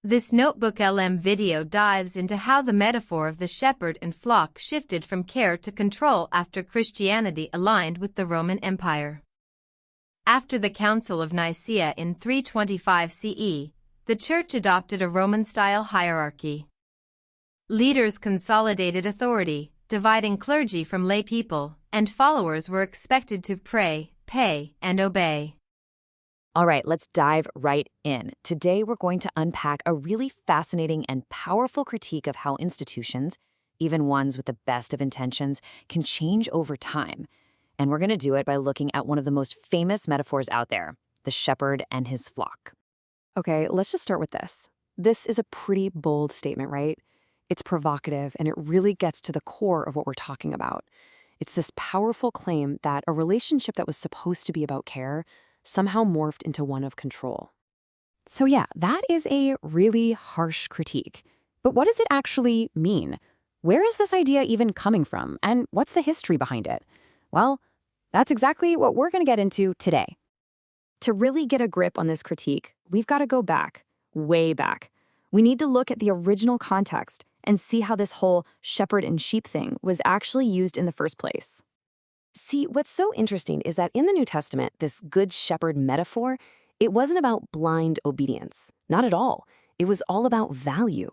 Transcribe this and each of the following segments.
This Notebook LM video dives into how the metaphor of the shepherd and flock shifted from care to control after Christianity aligned with the Roman Empire. After the Council of Nicaea in 325 CE, the Church adopted a Roman-style hierarchy. Leaders consolidated authority, dividing clergy from laypeople, and followers were expected to pray, pay, and obey. All right, let's dive right in. Today, we're going to unpack a really fascinating and powerful critique of how institutions, even ones with the best of intentions, can change over time. And we're going to do it by looking at one of the most famous metaphors out there, the shepherd and his flock. Okay, let's just start with this. This is a pretty bold statement, right? It's provocative, and it really gets to the core of what we're talking about. It's this powerful claim that a relationship that was supposed to be about care somehow morphed into one of control. So yeah, that is a really harsh critique. But what does it actually mean? Where is this idea even coming from, and what's the history behind it? Well, that's exactly what we're going to get into today. To really get a grip on this critique, we've got to go back, way back. We need to look at the original context and see how this whole shepherd and sheep thing was actually used in the first place. See, what's so interesting is that in the New Testament, this good shepherd metaphor, it wasn't about blind obedience. Not at all. It was all about value.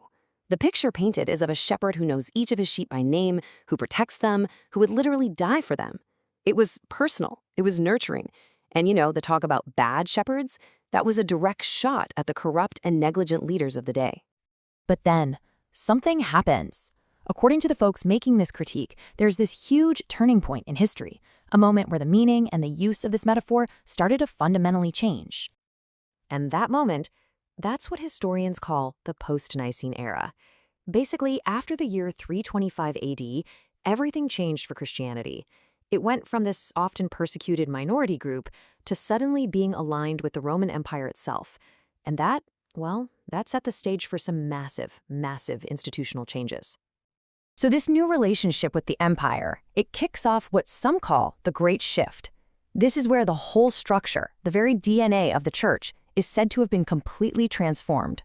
The picture painted is of a shepherd who knows each of his sheep by name, who protects them, who would literally die for them. It was personal. It was nurturing. And the talk about bad shepherds, that was a direct shot at the corrupt and negligent leaders of the day. But then, something happens. According to the folks making this critique, there's this huge turning point in history, a moment where the meaning and the use of this metaphor started to fundamentally change. And that moment, that's what historians call the Post-Nicene era. Basically, after the year 325 AD, everything changed for Christianity. It went from this often persecuted minority group to suddenly being aligned with the Roman Empire itself. And that set the stage for some massive, massive institutional changes. So this new relationship with the empire, it kicks off what some call the Great Shift. This is where the whole structure, the very DNA of the church, is said to have been completely transformed.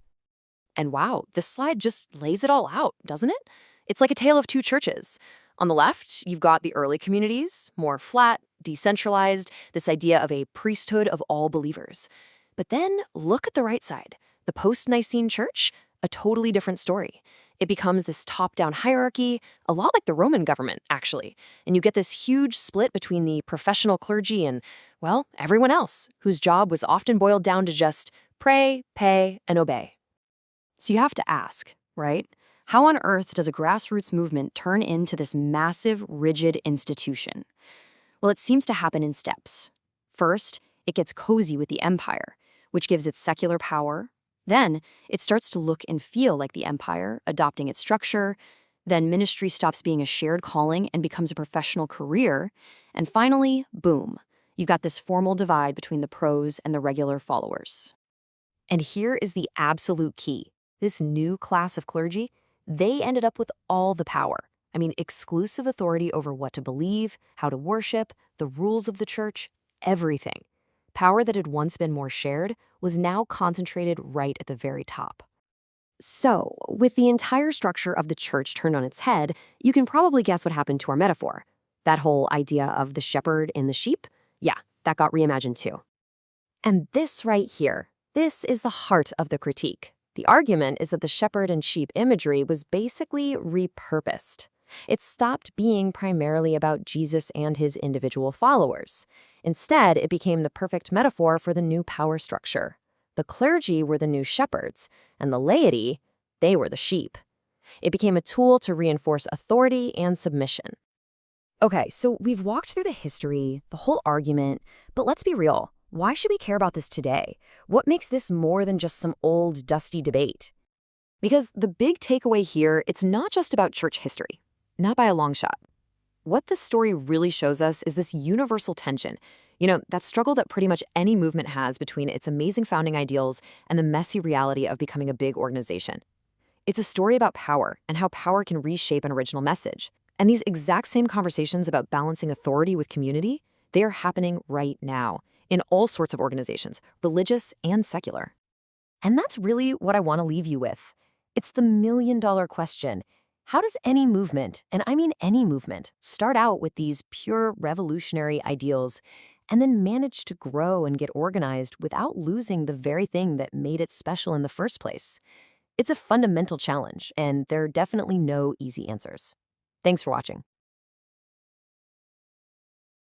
And wow, this slide just lays it all out, doesn't it? It's like a tale of two churches. On the left, you've got the early communities, more flat, decentralized, this idea of a priesthood of all believers. But then look at the right side, the post-Nicene church, a totally different story. It becomes this top-down hierarchy, a lot like the Roman government, actually. And you get this huge split between the professional clergy and, everyone else, whose job was often boiled down to just pray, pay, and obey. So you have to ask, right? How on earth does a grassroots movement turn into this massive, rigid institution? Well, it seems to happen in steps. First, it gets cozy with the empire, which gives it secular power. Then, it starts to look and feel like the empire, adopting its structure. Then ministry stops being a shared calling and becomes a professional career. And finally, boom, you've got this formal divide between the pros and the regular followers. And here is the absolute key. This new class of clergy, they ended up with all the power. Exclusive authority over what to believe, how to worship, the rules of the church, everything. Power that had once been more shared was now concentrated right at the very top. So, with the entire structure of the church turned on its head, you can probably guess what happened to our metaphor. That whole idea of the shepherd and the sheep? Yeah, that got reimagined too. And this right here, this is the heart of the critique. The argument is that the shepherd and sheep imagery was basically repurposed. It stopped being primarily about Jesus and his individual followers. Instead, it became the perfect metaphor for the new power structure. The clergy were the new shepherds, and the laity, they were the sheep. It became a tool to reinforce authority and submission. Okay, so we've walked through the history, the whole argument, but let's be real. Why should we care about this today? What makes this more than just some old, dusty debate? Because the big takeaway here, it's not just about church history. Not by a long shot. What this story really shows us is this universal tension. That struggle that pretty much any movement has between its amazing founding ideals and the messy reality of becoming a big organization. It's a story about power and how power can reshape an original message. And these exact same conversations about balancing authority with community, they are happening right now in all sorts of organizations, religious and secular. And that's really what I want to leave you with. It's the million-dollar question. How does any movement, and I mean any movement, start out with these pure revolutionary ideals and then manage to grow and get organized without losing the very thing that made it special in the first place? It's a fundamental challenge, and there are definitely no easy answers. Thanks for watching.